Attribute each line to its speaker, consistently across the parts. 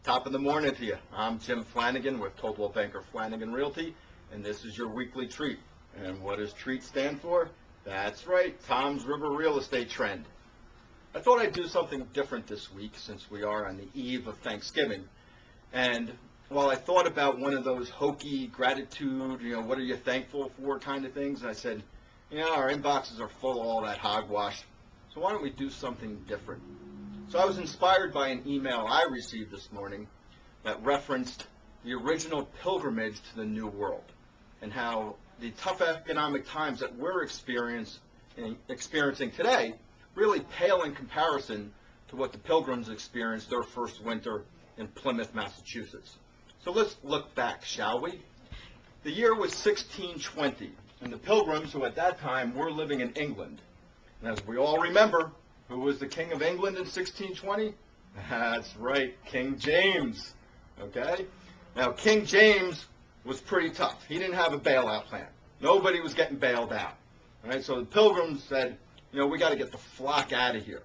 Speaker 1: Top of the morning to you. I'm Jim Flanagan with Coldwell Banker Flanagan Realty, and this is your weekly treat. And what does treat stand for? That's right, Tom's River Real Estate Trend. I thought I'd do something different this week since we are on the eve of Thanksgiving. And while I thought about one of those hokey gratitude, what are you thankful for kind of things, I said, our inboxes are full of all that hogwash, so why don't we do something different? So I was inspired by an email I received this morning that referenced the original pilgrimage to the New World and how the tough economic times that we're experiencing today really pale in comparison to what the Pilgrims experienced their first winter in Plymouth, Massachusetts. So let's look back, shall we? The year was 1620, and the Pilgrims, who at that time were living in England, and as we all remember, who was the King of England in 1620? That's right, King James. Okay? Now, King James was pretty tough. He didn't have a bailout plan. Nobody was getting bailed out. All right? So the Pilgrims said, we got to get the flock out of here.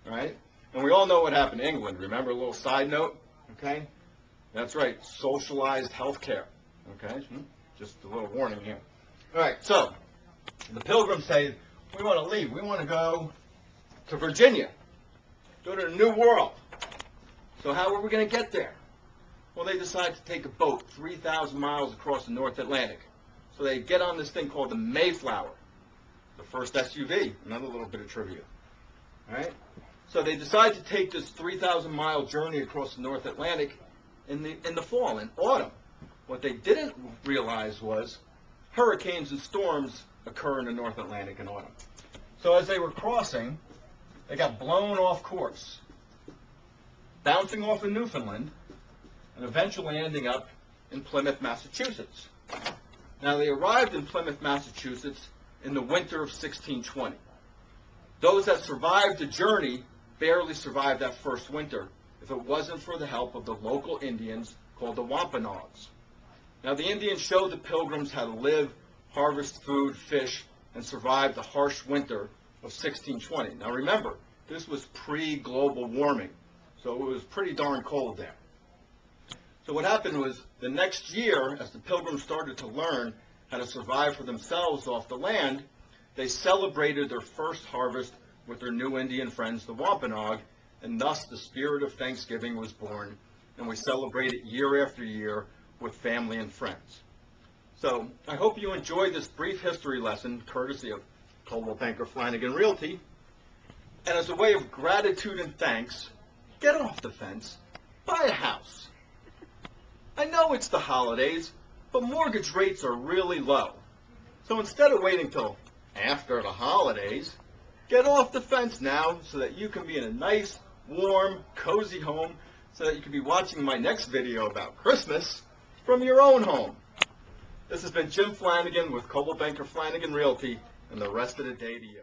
Speaker 1: All right? And we all know what happened in England. Remember, a little side note? Okay? That's right, socialized health care. Okay? Just a little warning here. All right, so the Pilgrims say, we want to leave. We want to go to Virginia, go to the New World. So how are we going to get there? Well, they decide to take a boat 3,000 miles across the North Atlantic. So they get on this thing called the Mayflower, the first SUV, another little bit of trivia. All right? So they decide to take this 3,000-mile journey across the North Atlantic in the fall, in autumn. What they didn't realize was hurricanes and storms occur in the North Atlantic in autumn. So as they were crossing, they got blown off course, bouncing off in Newfoundland, and eventually ending up in Plymouth, Massachusetts. Now, they arrived in Plymouth, Massachusetts in the winter of 1620. Those that survived the journey barely survived that first winter if it wasn't for the help of the local Indians called the Wampanoags. Now, the Indians showed the Pilgrims how to live, harvest food, fish, and survive the harsh winter of 1620. Now remember, this was pre-global warming, so it was pretty darn cold there. So what happened was, the next year, as the Pilgrims started to learn how to survive for themselves off the land, they celebrated their first harvest with their new Indian friends, the Wampanoag, and thus the spirit of Thanksgiving was born, and we celebrate it year after year with family and friends. So I hope you enjoyed this brief history lesson, courtesy of Coldwell Banker Flanagan Realty. And as a way of gratitude and thanks, get off the fence, buy a house. I know it's the holidays, but mortgage rates are really low. So instead of waiting till after the holidays, get off the fence now so that you can be in a nice, warm, cozy home, so that you can be watching my next video about Christmas from your own home. This has been Jim Flanagan with Coldwell Banker Flanagan Realty, and the rest of the day to you.